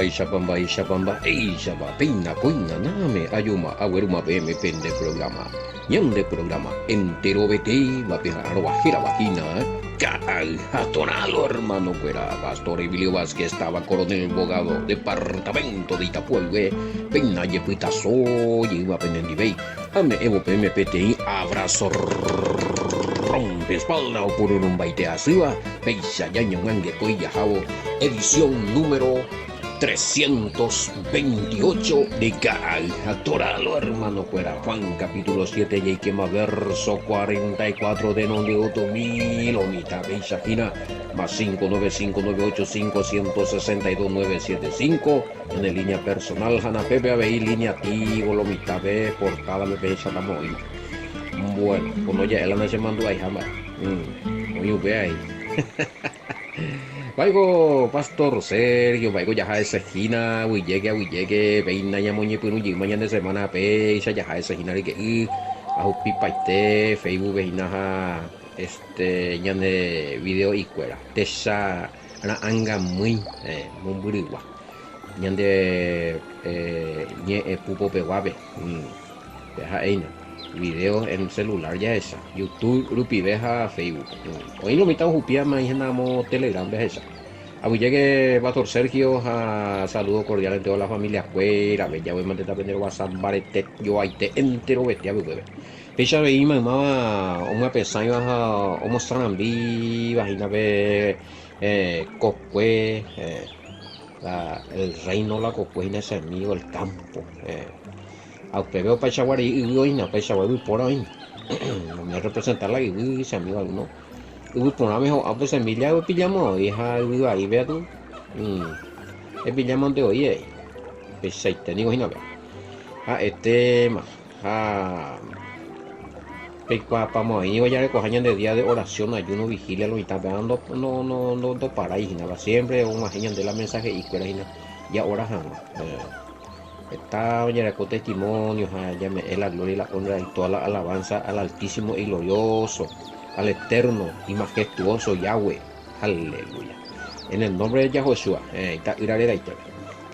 Ishapamba, Ishapa, Pina, Puina, Name, Ayuma, Aweruma, PM, Pende programa. Ñande programa entero vete, va a pegar bajera vagina, atonalo hermano fuera, Pastor Emilio Vázquez estaba coronel abogado, departamento de Itapuelgue, Pena Yepita soy, iba a penendibey, ame evo PMPTI, abrazo rompe espalda o por un baite asiva, peisa yaño mangue coya jabo, edición número 328 de Gal Atoralo hermano fuera Juan capítulo 7 y quema verso 44 de Nondeoto 1000 omita Beisajina más 595985162 en el línea personal Hanna Pepe Abey línea Tigo Lomita B portada me pecha tamoy. Bueno, como ya el se mandó ahí jamás. Muy bien ahí. Vaigo Pastor Sergio, vaigo ya esa esquina, llegue, veina ya moñe pero mañana de semana pecha ya esa esquina que a pipa ite Facebook veina ya de video y cuera. Tesa ana anga muy burigua. Ñande pupo peguabe. Deja ahí video en celular ya esa YouTube grupi deja Facebook hoy lo mitad jupia más llenamos Telegram de esa abu llegue Pastor Sergio a saludo cordial en toda la familia fuera ya voy a mantener aprender WhatsApp barete yo ahí te entero bestia bebé pecha veí mamá una pesaña a mostrar vi vagina ve cocue el reino la cocue en ese amigo el campo a usted veo Pachaguari y hoy no Pachaguari por hoy no me representa la y se amigo alguno y por una mejor a veces Emilia pillamos hija y ahí vea tú el pillamos de hoy pues ahí te digo y no veo más vamos ahí ya recojan de día de oración ayuno vigilia lo está pegando no para ahí nada siempre una señal de la mensaje y que ya ahora jamás está ya con testimonios es la gloria y la honra y toda la alabanza al altísimo y glorioso al eterno y majestuoso Yahweh, aleluya en el nombre de Yahoshua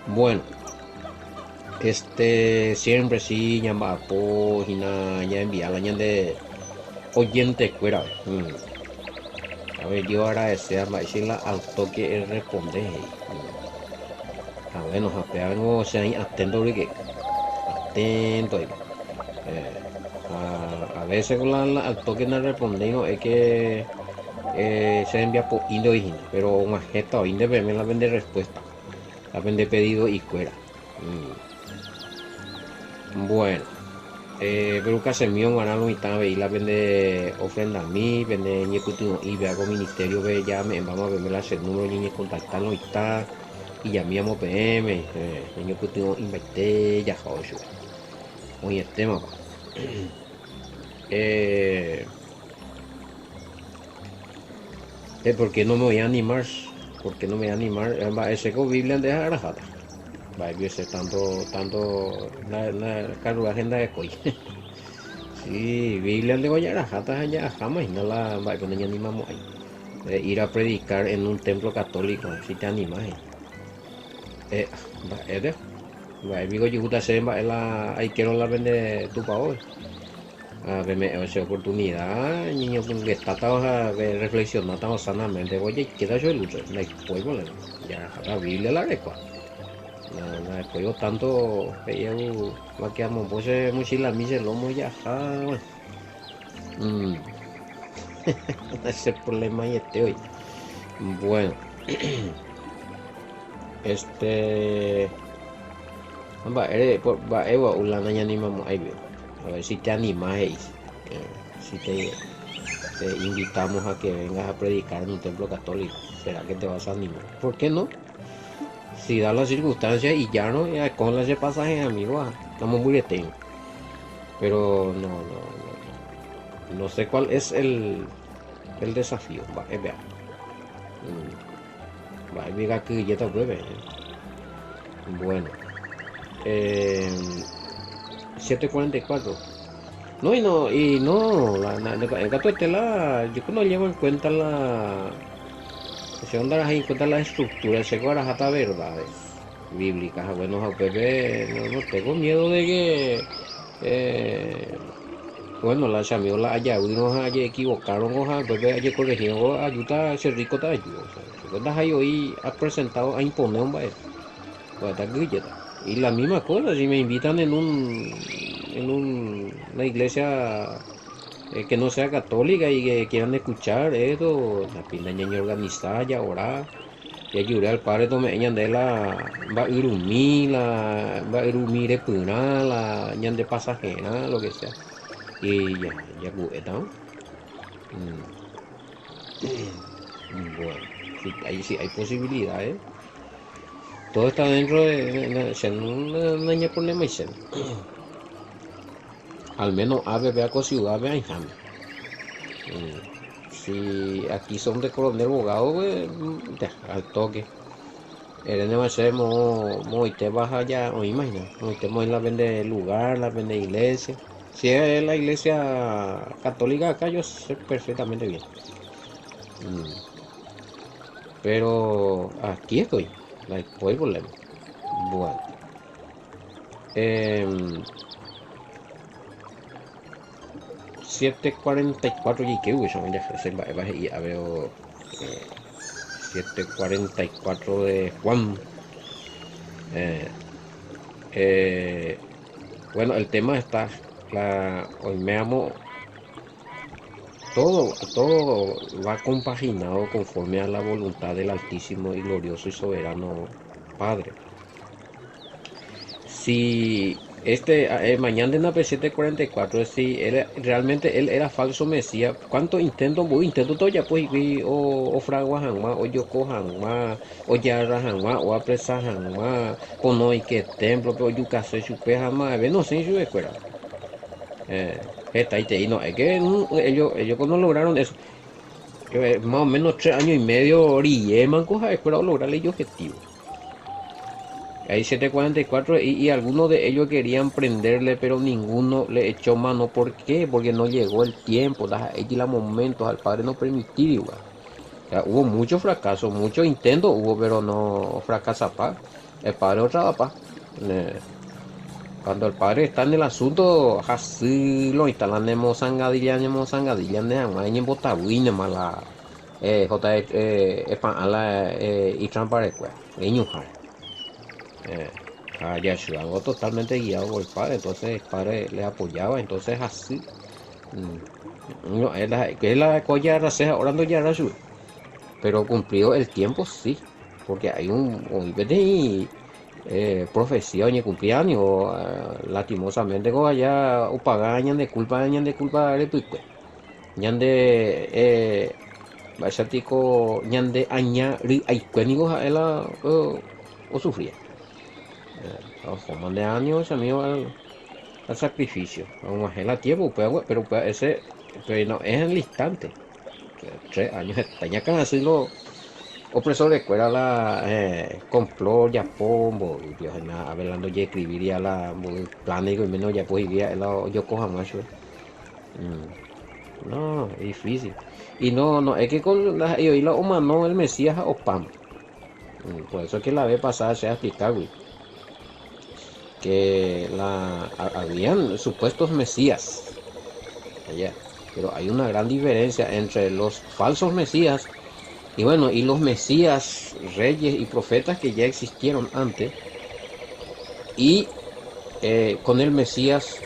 bueno siempre sí llama página ya envía la de oyente fuera a ver yo agradecer a decirle al toque responde bueno apeano se atento que atento a veces con al toque no respondiendo es que se envía por indígena pero una gesta o me la vende respuesta la vende pedido y fuera bueno pero que se me ganar mitad y la vende ofrenda a mí vende ñecutín y vea con ministerio ve ya me vamos a verme la hacer número y contactarlo y está y ya me llamo PM niño puto invité ya joyo hoy el tema ¿por qué no me voy a animar? ¿Por qué no me voy a animar? Ese con Biblia de Arajata va a verse tanto la agenda de coy sí Biblia de Arajata ya jamás no la va a poner animamos ahí ir a predicar en un templo católico si te animas digo yo se la hay que no la vende tu pa hoy a ver esa oportunidad niño que está reflexionando sanamente oye queda yo el uso la juego ya la Biblia la recua la juego tanto yo va que amo pues mucho la misa lomo ya ese problema y hoy bueno ulana ya animamos ahí a ver si te animáis si te invitamos a que vengas a predicar en un templo católico será que te vas a animar ¿por qué no? Si da las circunstancias y ya no con ese pasaje amigo estamos muy detenidos pero no sé cuál es el desafío vea diga que ya te pruebe bueno 7:44 el gato estela yo no llevo en cuenta la estructura ese guarajata verdades bíblicas. Bueno, a Pepe, no tengo miedo de que, bueno, la chamiola allá, unos allá equivocaron, ojalá, Pepe allá corrigieron, ayuda, ese rico te ayuda. O sea, si cuentas ahí hoy has presentado a imponer un baile, pues está guilleta. Y la misma cosa, si me invitan una iglesia que no sea católica y que quieran escuchar esto, la pinta ñaña organizada y ahora ya ayudé al padre tome ñan de la va irumi de puna la ñan de pasajera lo que sea y ya está. Bueno, sí hay posibilidades, todo está dentro de ser una ña problema y ser al menos ave vea con ciudad vea enjame. Si aquí son de coronel abogado, pues, ya, al toque. Eres demasiado muy te vas allá, o imagina, muy te en la vende lugar, la vende iglesia. Si es la iglesia católica acá, yo sé perfectamente bien. Pero aquí estoy, la el problema. Bueno, em, 7:44 y que hubo, ya veo 7:44 de Juan. Eh, eh, bueno, el tema está, hoy me amo, todo va compaginado conforme a la voluntad del Altísimo y glorioso y soberano Padre. Si mañana en la P744, si realmente él era falso Mesías, ¿cuántos intentos? Muy intento todo ya pues o fragua hanma, o yoko hanma, o yarra hanma, o apresa hanma, pono y que templo, pero yucase chupe hanma, ve no sé yo escuela. Está ahí te no, es que ellos cuando lograron eso, que más o menos 3 años y medio, orillé, man, coja, espero lograr el objetivo. Hay 744 y algunos de ellos querían prenderle, pero ninguno le echó mano. ¿Por qué? Porque no llegó el tiempo, la momentos al padre no permitir igual. Ya, hubo muchos fracasos, muchos intentos hubo, pero no fracasa pa. El padre otra pa. Cuando el padre está en el asunto, así lo instalan nemo sangadilla, en botabuine mala, y tramparecua, Yahshua algo totalmente guiado por el padre, entonces el padre le apoyaba, entonces así. No, que es la colla raceja orando ya Yahshua, pero cumplido el tiempo sí, porque hay un profesión y cumpleaños, lastimosamente como allá o pagañan de culpa de pique, ñan de vaya tico ñan de aña ri ay cuénigo o sufría. Forman de años amigo al sacrificio, vamos a la tiempo, pero ese pero no es en el instante. 3 años estaña can así lo opresor de escuela la complot ya pombo Dios hablando ya escribiría la plánico y menos ya pues iría yo coja macho. No es difícil y no es que con la y hoy la humano el Mesías o pam. Por eso es que la vez pasada se ha explicado que habían supuestos mesías allá, pero hay una gran diferencia entre los falsos mesías y bueno, y los mesías, reyes y profetas que ya existieron antes y con el Mesías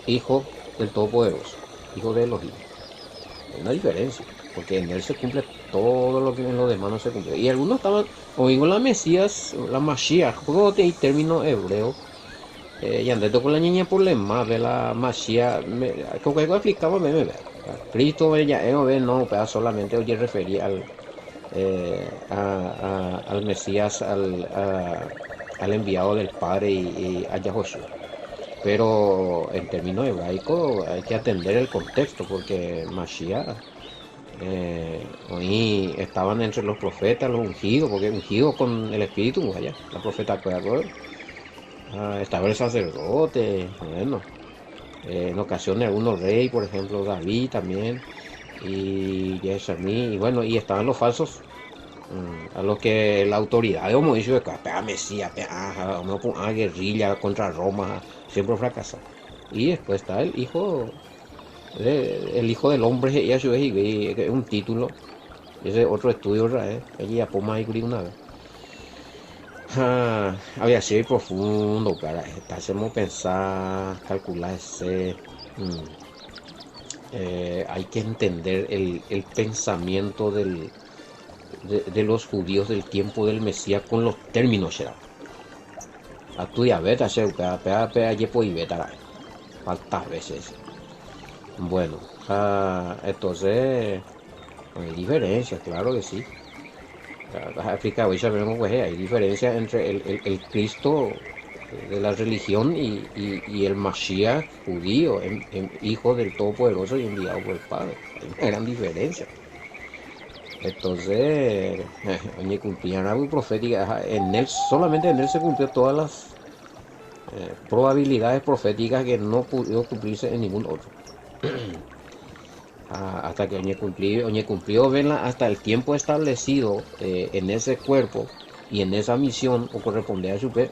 hijo del Todopoderoso, hijo de Elohim. Hay una diferencia, porque en él se cumple todo lo que en los demás no se cumple. Y algunos estaban, o digo la Mesías, la Mashiach, porque hay término hebreo, y andé con la niña por de la Mashiach, como que explicaba, Cristo, ya no, pero solamente oye refería al Mesías, al enviado del Padre y a Yahoshua. Pero en términos hebraicos hay que atender el contexto, porque Mashiach, hoy estaban entre los profetas, los ungidos, porque ungidos con el Espíritu, allá, la profeta estaba el sacerdote, bueno, en ocasiones algunos reyes, por ejemplo David también, y Yesamí, y bueno, y estaban los falsos A los que la autoridad, como dice, pega Mesías, pega, una guerrilla contra Roma, siempre fracasa. Y después está el hijo del hombre, y a su vez, y es un título, ese es otro estudio, allí a Poma y una vez. Había sido profundo, cara, hacemos pensar, calcular ese. Hay que entender el pensamiento de los judíos del tiempo del Mesías con los términos, ¿será? A tu diabetes, pega, yepo y beta, faltas veces. Bueno, entonces, hay diferencias, claro que sí. África, hoy sabemos que hay diferencias entre el Cristo de la religión y el Mashiach judío, hijo del Todopoderoso y enviado por el Padre. Hay una gran diferencia. Entonces, cumplían algo profética. Solamente en él se cumplió todas las probabilidades proféticas que no pudieron cumplirse en ningún otro. Hasta que cumplió verla hasta el tiempo establecido en ese cuerpo y en esa misión o corresponde a su pe.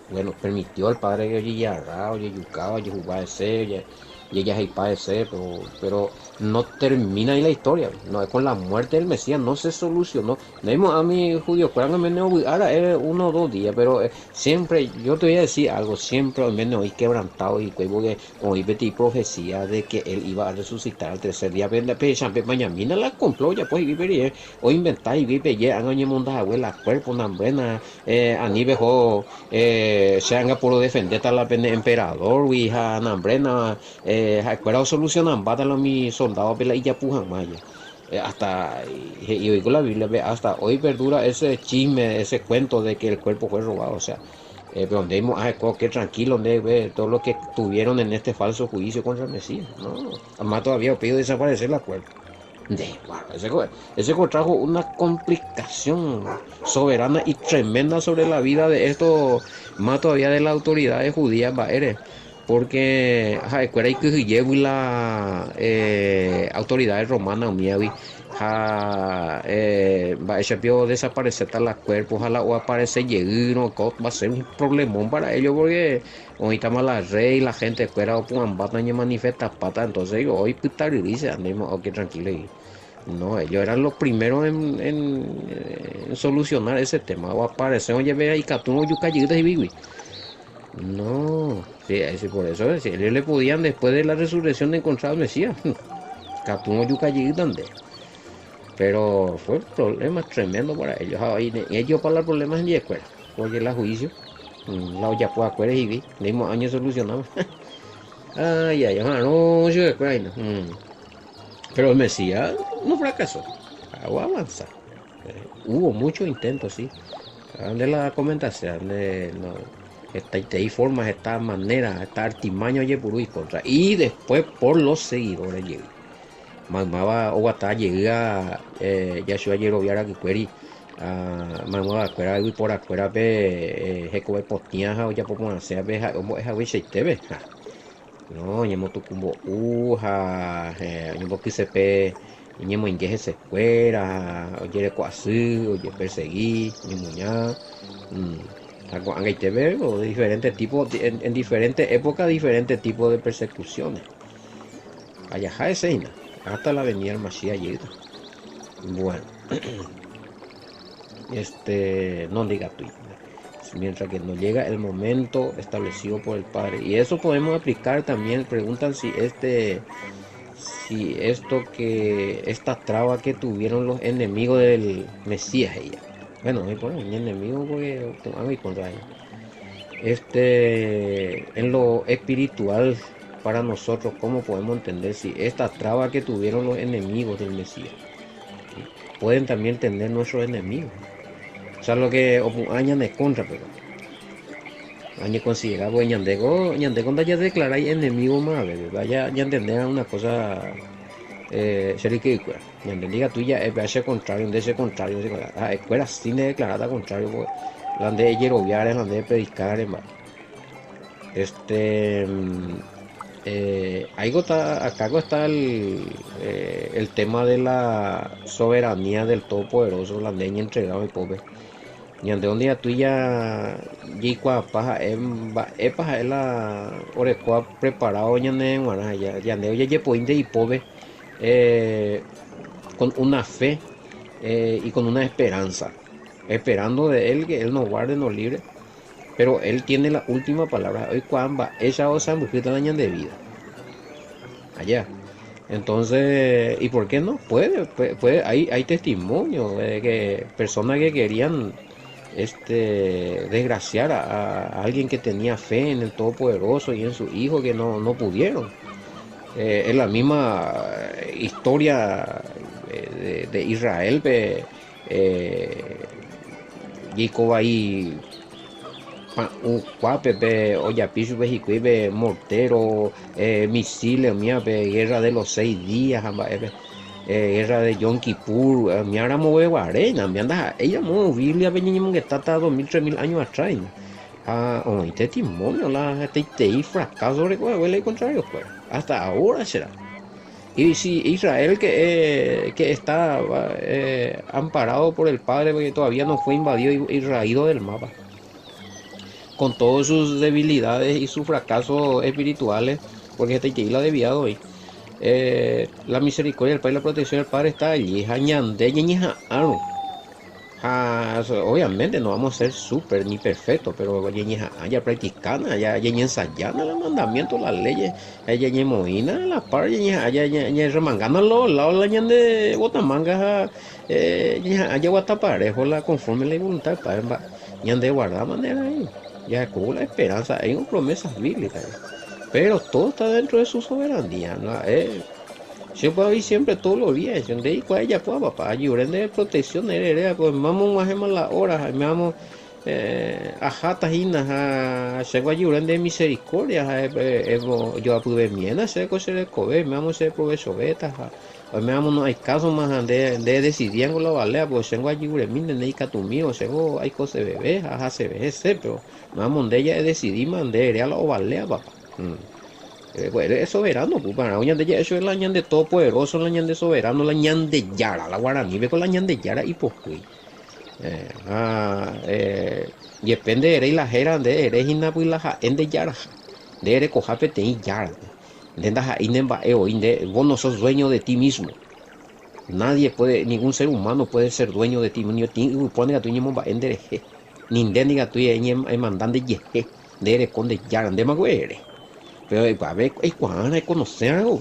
Bueno, permitió al padre que Yiyarra, oye Yucaba, oye Jubáese, y ella es padece, pero no termina ahí la historia. No, con la muerte del Mesías no se solucionó. No a mi judío, ahora es 1 o 2 días, pero siempre, yo te voy a decir algo, siempre al menos hoy quebrantado y porque hoy betí profecía de que él iba a resucitar al tercer día. Mañana la compró ya pues hoy inventar y vive ya año mundas abuela cuerpo una buena a nivel se haga por defender a la emperador y a nambrena recuerdo solucionan bátalo mis soldados pela y ya pujan maya hasta y hoy con la Biblia hasta hoy perdura ese chisme, ese cuento de que el cuerpo fue robado, o sea, donde vimos que tranquilo donde todo lo que tuvieron en este falso juicio contra el Mesías, no, además todavía pido desaparecer la cuerpo. Bueno, ese contrajo una complicación soberana y tremenda sobre la vida de esto, más todavía de las autoridades judías, porque hay que llevar la autoridades romanas va a desaparecer tal las cuerpos o aparecer lleno va a ser un problemón para ellos porque ahorita más la rey la gente espera o puedan batar y manifestar pata entonces hoy putar y dice andemos ok tranquilo no, ellos eran los primeros en solucionar ese tema. O aparecer, oye, ve ahí, Catuno, Yucayitas y Bibi. No, sí, por eso ellos le podían, después de la resurrección, de encontrar al Mesías. Catuno, Yucayitas, pero fue un problema tremendo para ellos. Ellos para los problemas en la escuela. Oye, la juicio. La olla por acuerdas y vi. Le dimos años solucionamos. No, yo de escuela. Pero el Mesías no fracasó. Hago avanzar. Hubo muchos intentos, sí. De la comentación de no, esta formas, esta manera, esta artimaña de Purú y contra. Y después por los seguidores llegué. Mamaba o hasta llega Yashua Yeroviara que querí. Mamaba afuera y por afuera ve Jecobe Postiaja o ya por hacer ve como es a veces te ve. No, ñemo tucumbo uja, ñemo quisepe, ñemo ingeje se fuera, oye cuasí, oye perseguí, ñemo ña, y te veo diferentes tipos, en diferentes épocas, diferentes tipos de persecuciones. Allá Jaeseina, hasta la avenida Mashiach llega. Bueno, no diga tú. Mientras que no llega el momento establecido por el Padre. Y eso podemos aplicar también, preguntan si esta traba que tuvieron los enemigos del Mesías bueno, me ponen enemigo porque van contra él. En lo espiritual para nosotros, ¿cómo podemos entender si esta traba que tuvieron los enemigos del Mesías pueden también tener nuestros enemigos? O sea, lo que añan es contra, pero año considera pues ñandego ya declara enemigo más ¿verdad? Ya entender una cosa ridícula ñandeliga tuya es ese contrario de ese contrario escuela sin declarada contrario pues la de yeroviar la de predicar Acá está el tema de la soberanía del Todopoderoso, la leña entregado y pobre. Y ande donde ya tú ya yikua paja paja es la orecua preparado ñande guara ya ande oye pointe y pobre con una fe y con una esperanza, esperando de él que él nos guarde, nos libre, pero él tiene la última palabra. Hoy cuamba ella osa mujer de vida allá. Entonces, ¿y por qué no? Hay testimonios de que personas que querían desgraciar a alguien que tenía fe en el Todopoderoso y en su hijo que no pudieron. Es la misma historia de Israel, Jacob ahí Pepe, Oyapichu, Bejicuibe, mortero, misiles, guerra de los 6 días, guerra de Yom Kippur, mi ahora me guarena, mi anda, ella mo Biblia venimos que está 2000, 3000 años atrás. Y testimonio, y fracaso, recuerdo, el contrario, pues, hasta ahora será. Y si Israel que está amparado por el Padre, porque todavía no fue invadido y raído del mapa con todas sus debilidades y sus fracasos espirituales, porque esta la desviado hoy. La misericordia del Padre y la protección del Padre está allí. Obviamente no vamos a ser súper ni perfectos, pero ya practicando, ya ensayando los mandamientos, las leyes, ya moina, la par, ya remangando los lados, la de botamanga, ya guataparejo, la conforme la voluntad del Padre, ya de guardar manera ahí. Ya con la esperanza, hay promesas bíblicas, pero todo está dentro de su soberanía, ¿no? Yo puedo ir siempre todos los días, donde ahí cuál ella pueda papá, lloren de protección, pues vamos más la hora, me vamos a jatas y a segua lloren de misericordia, yo pude bien hacer cosas de comer, me vamos a ser provecho beta, me vamos no hay casos más de decidir con la balea, pues tengo allí mire ne catumío, tengo hay cosas de bebé, se ve pero me vamos de ella decidí mandé a la balea papá. Pues es soberano, pues para un de eso es la ñan de todopoderoso, la ñan de soberano, la ñan de Yara, la guaraní, ve con la ñan de Yara y pues y depende de la jera de eres pues la en de Yara, de eres cojapete y Yara, de la inemba vos no sos dueño de ti mismo. Nadie puede, ningún ser humano puede ser dueño de ti mismo, pone a tu niño en de ni de ni a tu mandan de yeje, de eres con de Yara, de maguere. Pero para ver, cuando hay conocer algo,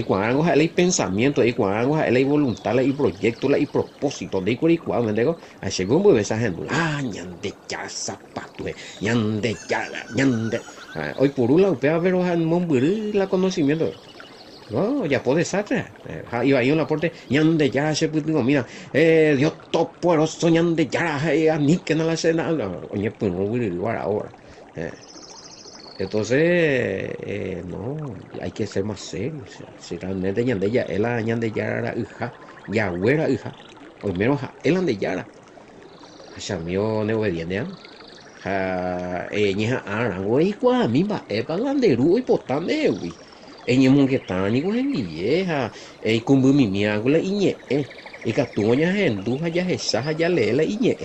cuando hay pensamiento, cuando hay voluntad, hay proyecto, hay propósito, de cuando me digo, a según voy esa gente, ñande ya zapato, ñande ya, ñande. Hoy por un lado, pero ver la conocimiento. No, ya puede ser. Iba ahí en la puerta, ñande ya, se digo, mira, Dios todopoderoso, ñande ya, ni que no la cena, oye, pues no voy a ir ahora. Entonces, no, hay que ser más serios. O sea, si realmente Ñandella, él la Ñandella era hija, Yahweh era hija, o menos él ande yara. Chamio ne obediente, ñeja arango y cuamimba, epa landeru y potame, güey. Ñe mongetani con en vieja, kumbu mi miangula iñe, y catuña genduja ya esa ya leela iñe.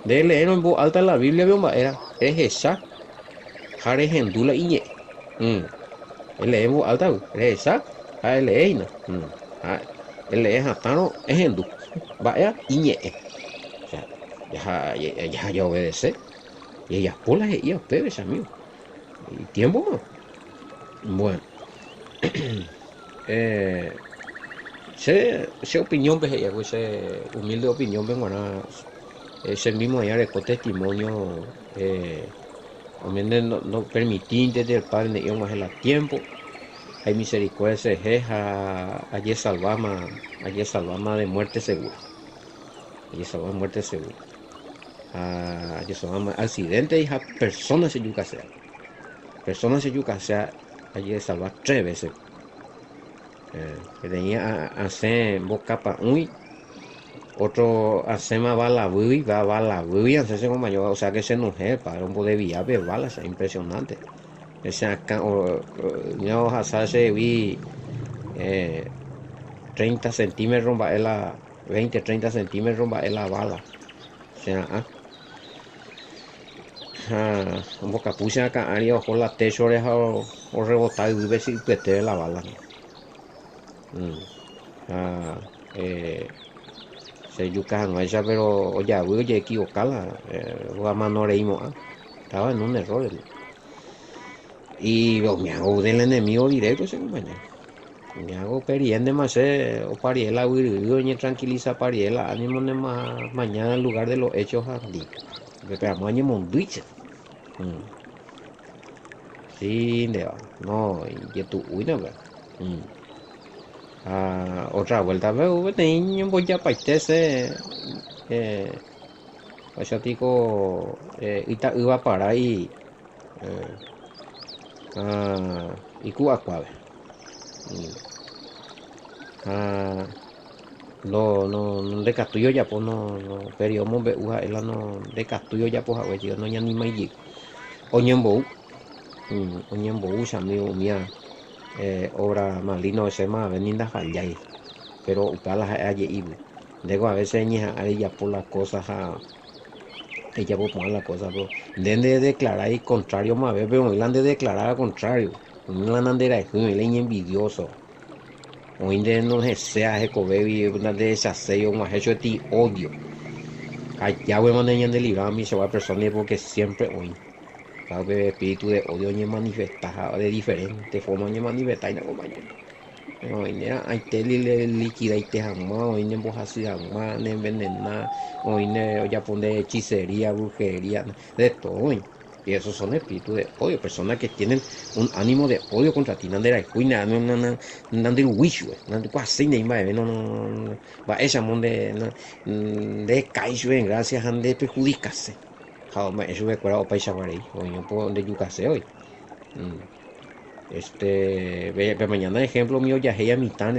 De leer en voz alta la Biblia, era esa. Jare hendula iñe. Ele evo alta esa. A ele eina. Ele es hatano es hendu. Vaya iñe. O sea, ya obedece. Y ella pola y a ustedes, amigos. Y tiempo más. Bueno. Se opinión pues ella, pues humilde opinión vengo ese mismo allá con testimonio no permití desde el Padre de Dios el tiempo. Hay misericordia se jeja, allí salvama de muerte segura. Allí salvama muerte segura. Allí salvama accidente y a personas se yuca sea. Personas se yuca sea, allí salva 3 veces. Que tenía hacer boca para otro hacemos bala va la bulla, hace como mayor, o sea que se mujer para un poder viable balas, es impresionante. ese acá, no, hace vi 30 centímetros, va la 20, 30 centímetros, va la bala. O sea, un poco puse acá, área, ojo la techo, o rebotar y ver si pete la bala. Mm. Ah, eh, se yuca no ella, pero oye, voy a equivocarla, a mano reímos, estaba en un error. Y me hago del enemigo directo ese compañero. Me hago periende más o pariela huir tranquiliza pariela ánimo de más mañana en lugar de los hechos andi. Pero mañana monduiche. Sí, de va. No, y tu uy no ve. Otra vuelta veo niño voy a paitese eh pues yo digo ita iba para ahí eh, y Cuba cuave. Ah, no de Castillo ya pues no pero mo be uja ela no de Castillo ya pues a yo no ya ni mai oñembo amigo mía obra malino ese más veninda fallai pero upala aye ibu luego a veces ñeja a ella por las cosas ella por poner las cosas pero den de declarar y contrario más ve pero milan de declarar al contrario milan andera es envidioso o inde no sea eco baby una de esas sellos más hecho de ti odio allá voy a mandar de librar a mi se va a persona porque siempre hoy cada espíritu de odio ni manifestar de diferentes formas ni manifestar y no compañero hoy ne hay tele líquida y te jamás hoy ne vos así jamás ne envenenar hoy ne ya pone hechicería brujería de todo hoy y esos son espíritus de odio, personas que tienen un ánimo de odio contra ti, nandera y cuina, nandir wishu, nandir cuasi ni más, no, va esa monde, de caixo en gracias a de perjudicarse. Jaume, eso me acuerdo paisa para ahí, hoy no puedo donde yucase hoy. Mañana ejemplo mío ya a mitad,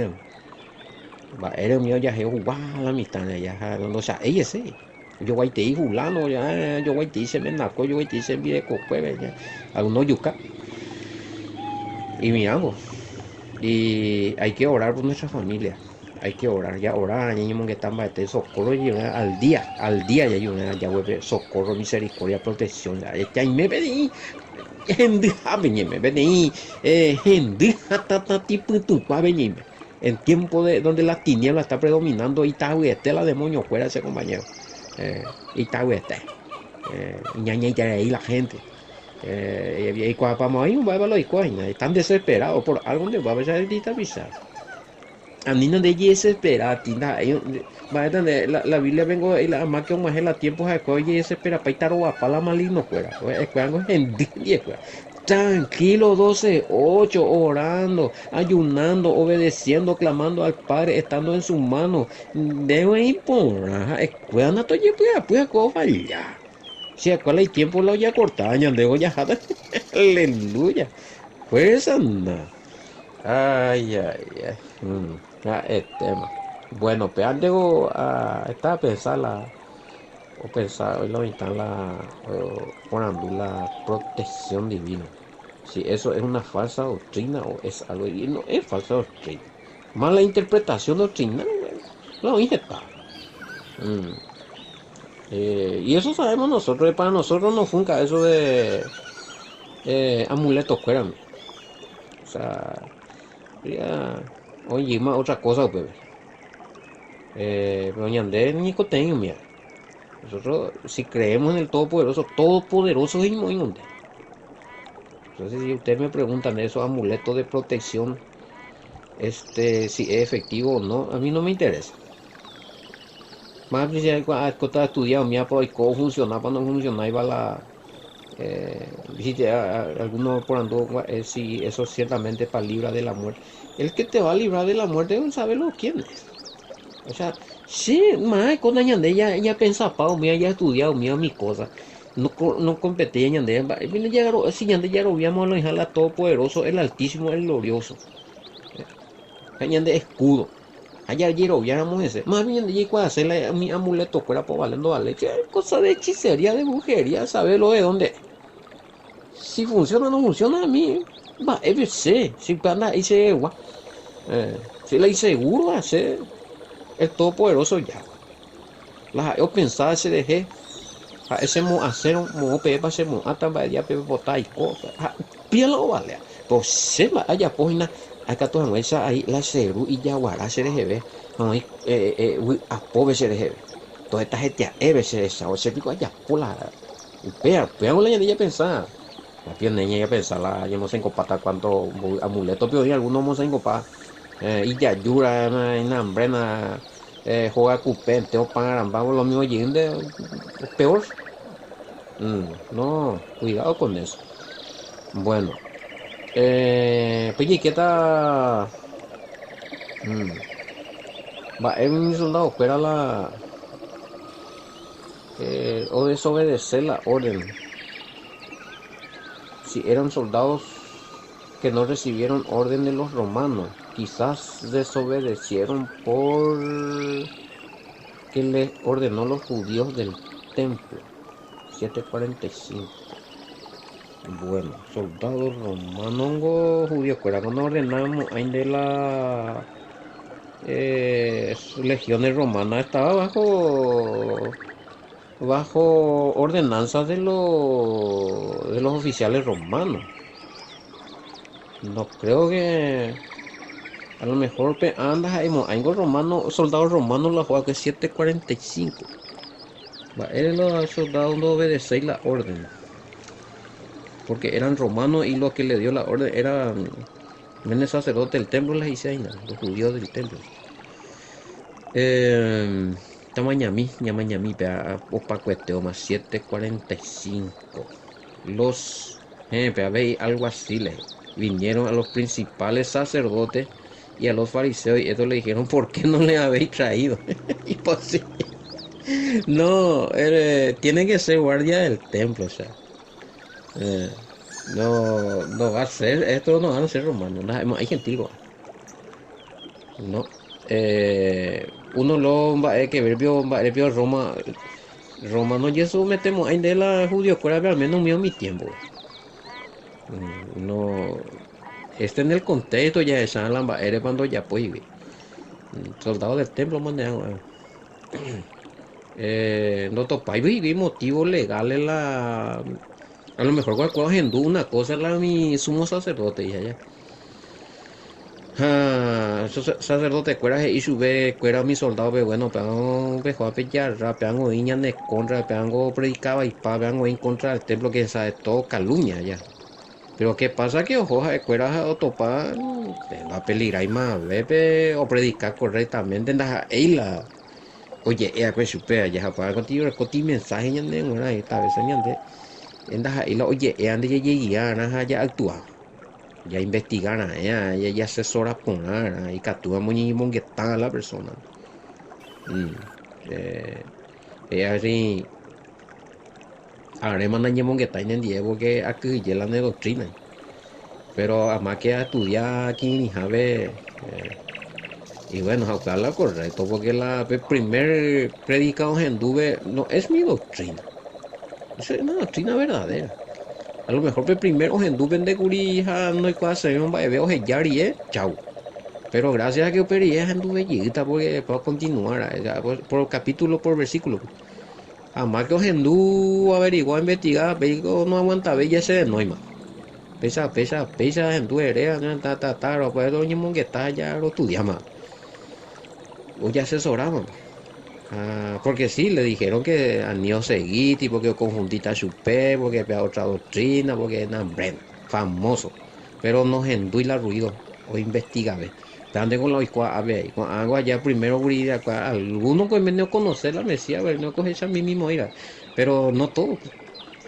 va, era mío ya guau la mitad, ya, no sea, ella sí. Yo voy a ir fulano, ya, yo voy a ir se me naco, yo voy a ir se envíe cocueve, ya, algunos yuca. Y miramos, y hay que orar por nuestra familia. Hay que orar, ya orar, ya que están de socorro y al día ya una ya vuelve socorro, misericordia, protección. Ya me pedí, me pedí, hata tipo tu venirme. En tiempo de donde la tiniebla está predominando, y está la demonio fuera ese compañero. Y está y ahí la gente. Y cuando vamos ahí, va a lo están desesperados por algo de va a ser avisar. A mí no de desesperar, tinda, va a tener la Biblia vengo y la más que un la tiempo de que oye desespera para estar guapa la maligno fuera. Es en día tranquilo 12:8 orando, ayunando, obedeciendo, clamando al Padre, estando en sus manos. Debe ir por escuela, no estoy pues fallar. Si acuerda hay tiempo la olla cortada, de olla jada. Aleluya. Pues anda. Ay, ay, ay. El tema. Bueno, pues antes estaba pensando o pensar, hoy lo está orando la protección divina. Si eso es una falsa doctrina o es algo, y no es falsa doctrina. Mala interpretación doctrinal, lo dije está. Y eso sabemos nosotros, para nosotros no funca eso de amuletos, cuérame. O sea, ya, oye, más otra cosa, pues. Pero ñandé ni coteño, mira. Nosotros, si creemos en el Todopoderoso es inmundo. Entonces, si ustedes me preguntan de esos amuletos de protección, si es efectivo o no, a mí no me interesa. Más si hay cosas estudiado, mira, pues, cómo funcionaba, no funcionaba, iba la. Dijiste algunos por ando, si eso ciertamente para librar de la muerte. El que te va a librar de la muerte, no sabe lo quién es. O sea, sí, más con ñande ya pensado, mira, ya estudiado, mira mis cosas. No competía ñande. Viene llegaron, si ñande ya lo habíamos a dejar la todopoderoso, el altísimo, el glorioso. Ñande escudo. Allá ayer obviamos ese. Más bien de cuando hacerle mi amuleto fuera por valiendo vale. ¿Qué cosa de hechicería, de brujería? ¿Sabe lo de dónde? si funciona o no funciona a mí, va, EBC, si anda hice agua, si la inseguro hace el todopoderoso ya, la yo pensaba se dejé, a ese mo hacer mo pepa se mo ata va ya pepe botar y cosa, piela o vale, pues se va allá pues na, acá toda esa ahí la seru y ya guarda se deje ver, no hay a pobre se deje ver, toda esta gente a EBC esa, o se pico allá por la, pea la ya pensar. La pierna ya pensarla, yo no sé en copata cuánto amuleto, pero hay algunos no sé en copa. Y ya ayuda en hambre, juega cupente o pangaramba, lo mismo yende, peor. No, cuidado con eso. Bueno, pues ¿qué tal? Mm, va, un soldado fuera o desobedecer la orden. Si eran soldados que no recibieron orden de los romanos, quizás desobedecieron por que les ordenó los judíos del templo. 745. Bueno, soldados romanos judíos, cuando ordenamos ahí de la legiones romanas estaba bajo ordenanzas de los oficiales romanos. No creo que a lo mejor andas ahí, algo romano, soldados romanos la juega que es 745. Va, eran los soldados no obedecéis la orden. Porque eran romanos y lo que le dio la orden eran menes sacerdotes del templo, les dice ahí, los judíos del templo. Eh, Tamañami, opa cuesteo más 745. Los, veis algo así, vinieron a los principales sacerdotes y a los fariseos y estos le dijeron, ¿por qué no le habéis traído? Y pues sí, no, tiene que ser guardia del templo, o sea, eh, no va a ser, esto no van a ser romanos, hay gentil, no, uno lo va a que ver Roma no y eso metemos ahí de la judío, que al menos mío mi tiempo. No, este en el contexto ya de San Lamba, eres cuando ya pues, soldado del templo, mandan. No topáis vi motivos legales a lo mejor cualquier hindú una cosa la mi sumo sacerdote y allá. Sacerdote cuera y sube cuera mi soldado pero bueno pean pejo a pechar pean o iña ne contra pean predicaba y pa pean en contra del templo que sabe todo caluña ya. Pero qué pasa que ojo de cuera o topa va a peligrar y más bebe o predicar correctamente en la isla. Oye, pues supera ya para contigo contigo mensaje ñande una esta vez ñande en la isla oye ande ya llegar ya actúa ya investigar ya asesora poner y captura muy mongueta a la persona. Mm, eh, así ahora mandan mongueta en Diego que aquí ya la doctrina pero además que a estudiar aquí ni sabe y bueno hablarla correcto porque la primer predicado en Dube no es mi doctrina. Eso es una doctrina verdadera. A lo mejor el primero en de curija no hay cosa se un veo yari chau. Pero gracias a que operé en bellita porque puedo continuar por capítulo por versículo. Además que Ojendú averiguar, investigar, pero no aguanta bella ese de noima. Pesa en tu herea, o pues doña que está ya lo estudiamos. O ya asesoramos. Porque sí, le dijeron que al niño seguí, tipo que conjuntita chupé, porque pega otra doctrina, porque es hambre, famoso. Pero nos enduila ruido, o investiga, ve. Dande con la iscua, a ver, con agua ya primero, algunos que me no conocer la mesía, a ver, no coge esa mismo ira, pero no todo.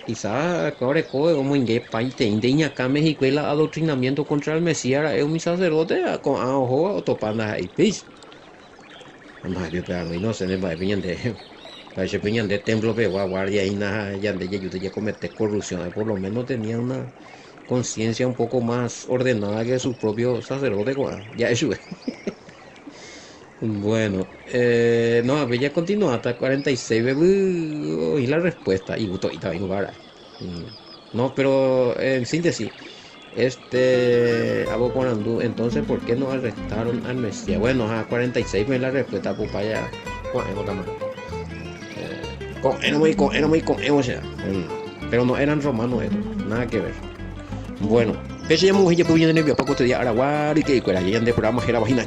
Quizás ahora como en país te indiña acá México el adoctrinamiento contra el Mesías es un sacerdote con ojo o topanda ahí, ¿ves? Más yo pero no sé, me piñan de parece piñan de templo pero guardia y nada ya de yo ya comete corrupción, por lo menos tenía una conciencia un poco más ordenada que su propio sacerdote, ya eso es. Bueno, no, ya continúa hasta 46 y la respuesta y gusto y también para. No, pero en síntesis, Abu Conandú, entonces, ¿por qué no arrestaron al Mesías? Bueno, a 46 me la respuesta, Pupaya. O sea, pero no eran romanos estos, nada que ver. Bueno, ese ya mujer ya puede venir a poco te día araguar y que cuera ya de programa era vagina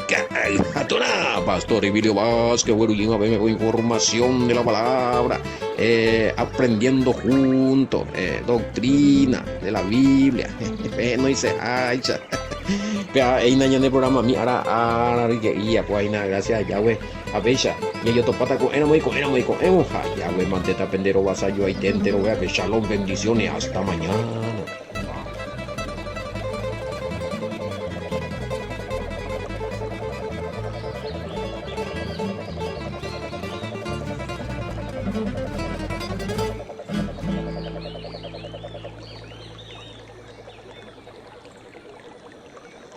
atona pastor Emilio Vázquez bueno y una vez información de la palabra aprendiendo juntos doctrina de la Biblia no dice ay pero ahí nañan de programa mi ara que ia pues ahí nada gracias a Yahweh a Besha y yo topata con éramos Yahweh manteta pendero vasallo ahí te entero shalom bendiciones hasta mañana.